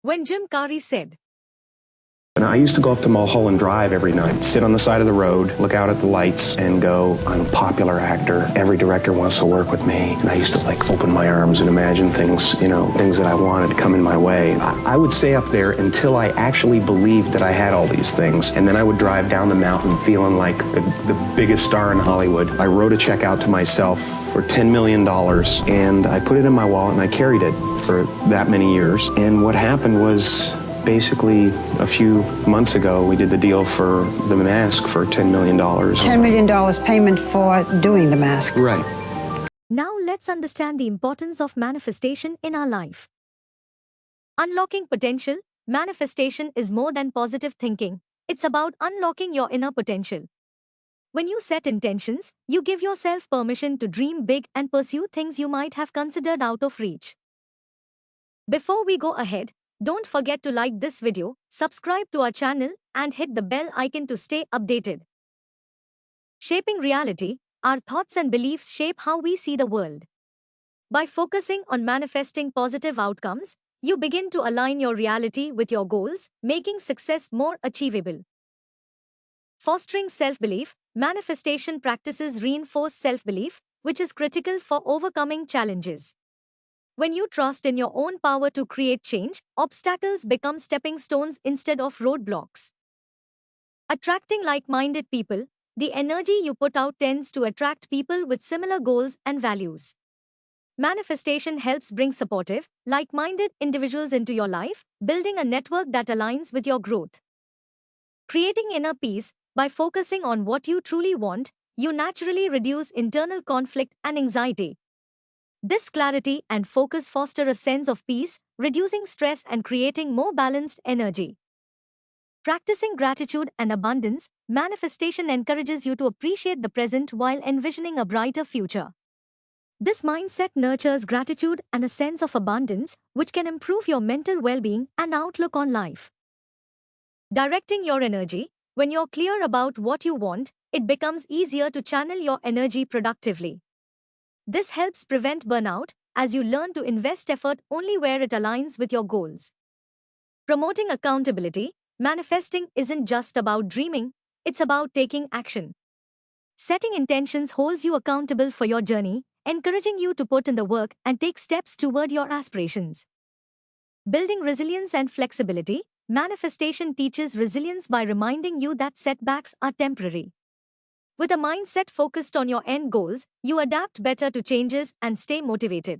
When Jim Carrey said, And I used to go up to Mulholland Drive every night, sit on the side of the road, look out at the lights, and go, I'm a popular actor. Every director wants to work with me. And I used to open my arms and imagine things, things that I wanted coming my way. I would stay up there until I actually believed that I had all these things. And then I would drive down the mountain feeling like the biggest star in Hollywood. I wrote a check out to myself for $10 million, and I put it in my wallet and I carried it for that many years. And what happened was, basically, a few months ago, we did the deal for the mask for $10 million. $10 million payment for doing the mask. Right. now let's understand the importance of manifestation in our life. Unlocking potential, manifestation is more than positive thinking. It's about unlocking your inner potential. When you set intentions, you give yourself permission to dream big and pursue things you might have considered out of reach. Before we go ahead, don't forget to like this video, subscribe to our channel, and hit the bell icon to stay updated. Shaping reality, our thoughts and beliefs shape how we see the world. By focusing on manifesting positive outcomes, you begin to align your reality with your goals, making success more achievable. Fostering self-belief, manifestation practices reinforce self-belief, which is critical for overcoming challenges. When you trust in your own power to create change, obstacles become stepping stones instead of roadblocks. Attracting like-minded people, the energy you put out tends to attract people with similar goals and values. Manifestation helps bring supportive, like-minded individuals into your life, building a network that aligns with your growth. Creating inner peace, by focusing on what you truly want, you naturally reduce internal conflict and anxiety. This clarity and focus foster a sense of peace, reducing stress and creating more balanced energy. Practicing gratitude and abundance, manifestation encourages you to appreciate the present while envisioning a brighter future. This mindset nurtures gratitude and a sense of abundance, which can improve your mental well-being and outlook on life. Directing your energy, when you're clear about what you want, it becomes easier to channel your energy productively. This helps prevent burnout, as you learn to invest effort only where it aligns with your goals. Promoting accountability, manifesting isn't just about dreaming, it's about taking action. Setting intentions holds you accountable for your journey, encouraging you to put in the work and take steps toward your aspirations. Building resilience and flexibility, manifestation teaches resilience by reminding you that setbacks are temporary. With a mindset focused on your end goals, you adapt better to changes and stay motivated.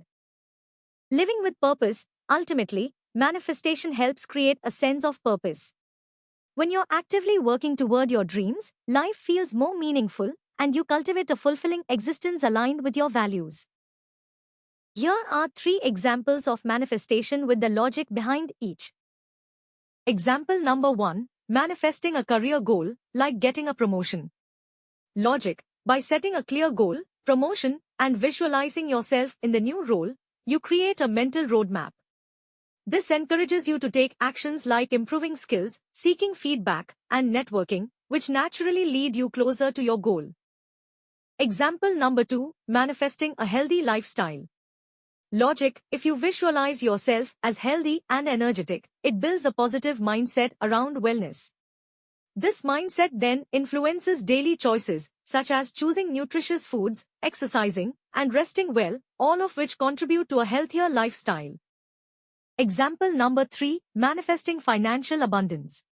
Living with purpose, ultimately, manifestation helps create a sense of purpose. When you're actively working toward your dreams, life feels more meaningful, and you cultivate a fulfilling existence aligned with your values. Here are 3 examples of manifestation with the logic behind each. Example number 1, manifesting a career goal, like getting a promotion. Logic: by setting a clear goal, promotion, and visualizing yourself in the new role, you create a mental roadmap. This encourages you to take actions like improving skills, seeking feedback, and networking, which naturally lead you closer to your goal. Example number 2, manifesting a healthy lifestyle. Logic: if you visualize yourself as healthy and energetic, it builds a positive mindset around wellness. This mindset then influences daily choices, such as choosing nutritious foods, exercising, and resting well, all of which contribute to a healthier lifestyle. Example number 3, manifesting financial abundance.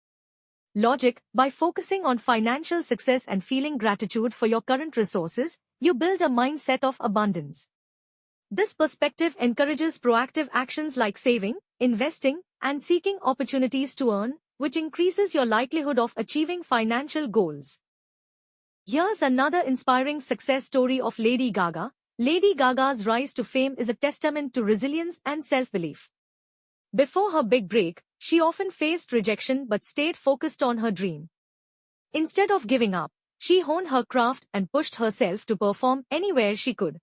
Logic: by focusing on financial success and feeling gratitude for your current resources, you build a mindset of abundance. This perspective encourages proactive actions like saving, investing, and seeking opportunities to earn, which increases your likelihood of achieving financial goals. Here's another inspiring success story of Lady Gaga. Lady Gaga's rise to fame is a testament to resilience and self-belief. Before her big break, she often faced rejection but stayed focused on her dream. Instead of giving up, she honed her craft and pushed herself to perform anywhere she could.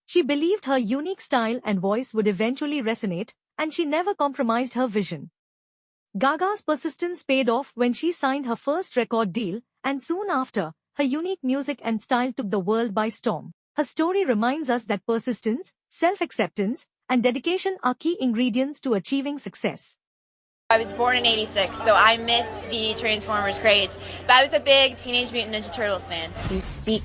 She believed her unique style and voice would eventually resonate, and she never compromised her vision. Gaga's persistence paid off when she signed her first record deal, and soon after, her unique music and style took the world by storm. Her story reminds us that persistence, self-acceptance, and dedication are key ingredients to achieving success. I was born in '86, so I missed the Transformers craze. But I was a big Teenage Mutant Ninja Turtles fan. So you speak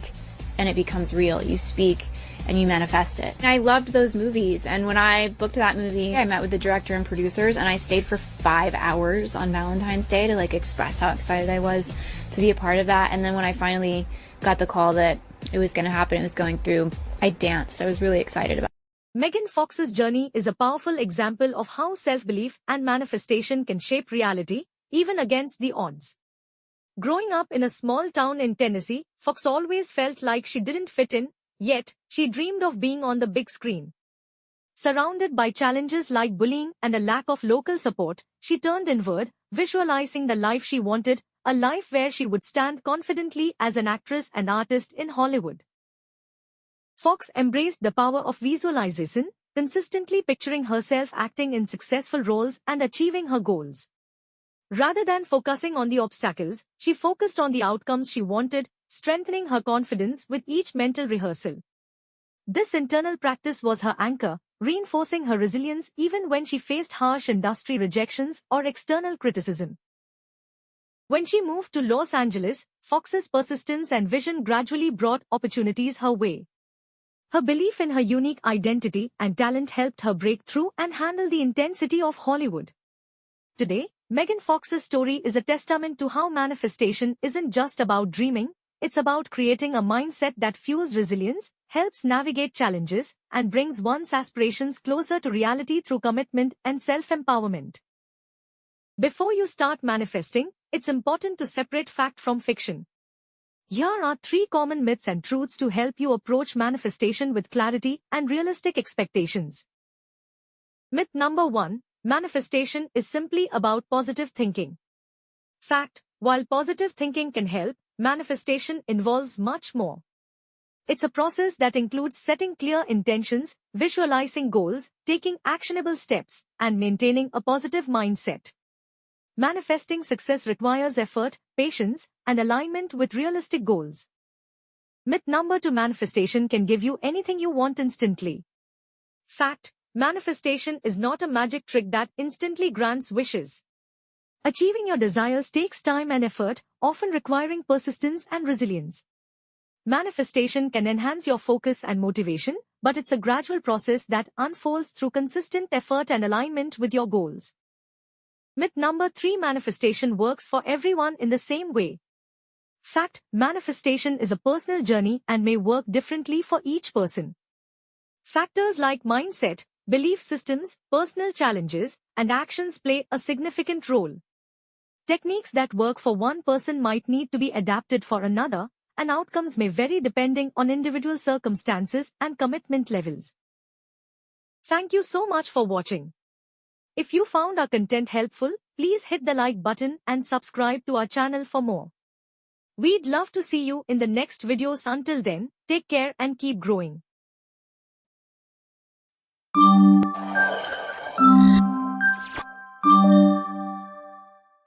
and it becomes real. You speak and you manifest it. And I loved those movies. And when I booked that movie, I met with the director and producers, and I stayed for 5 hours on Valentine's Day to express how excited I was to be a part of that. And then when I finally got the call that it was going to happen, it was going through, I danced. I was really excited about it. Megan Fox's journey is a powerful example of how self-belief and manifestation can shape reality, even against the odds. Growing up in a small town in Tennessee, Fox always felt like she didn't fit in, yet she dreamed of being on the big screen. Surrounded by challenges like bullying and a lack of local support, she turned inward, visualizing the life she wanted, a life where she would stand confidently as an actress and artist in Hollywood. Fox embraced the power of visualization, consistently picturing herself acting in successful roles and achieving her goals. Rather than focusing on the obstacles, she focused on the outcomes she wanted, strengthening her confidence with each mental rehearsal. This internal practice was her anchor, reinforcing her resilience even when she faced harsh industry rejections or external criticism. When she moved to Los Angeles, Fox's persistence and vision gradually brought opportunities her way. Her belief in her unique identity and talent helped her break through and handle the intensity of Hollywood. Today, Megan Fox's story is a testament to how manifestation isn't just about dreaming, it's about creating a mindset that fuels resilience, helps navigate challenges, and brings one's aspirations closer to reality through commitment and self-empowerment. Before you start manifesting, it's important to separate fact from fiction. Here are 3 common myths and truths to help you approach manifestation with clarity and realistic expectations. Myth number 1. Manifestation is simply about positive thinking. Fact: while positive thinking can help, manifestation involves much more. It's a process that includes setting clear intentions, visualizing goals, taking actionable steps, and maintaining a positive mindset. Manifesting success requires effort, patience, and alignment with realistic goals. Myth number 2. Manifestation can give you anything you want instantly. Fact: manifestation is not a magic trick that instantly grants wishes. Achieving your desires takes time and effort, often requiring persistence and resilience. Manifestation can enhance your focus and motivation, but it's a gradual process that unfolds through consistent effort and alignment with your goals. Myth number 3. Manifestation works for everyone in the same way. Fact: manifestation is a personal journey and may work differently for each person. Factors like mindset, belief systems, personal challenges, and actions play a significant role. Techniques that work for one person might need to be adapted for another, and outcomes may vary depending on individual circumstances and commitment levels. Thank you so much for watching. If you found our content helpful, please hit the like button and subscribe to our channel for more. We'd love to see you in the next videos. Until then, take care and keep growing.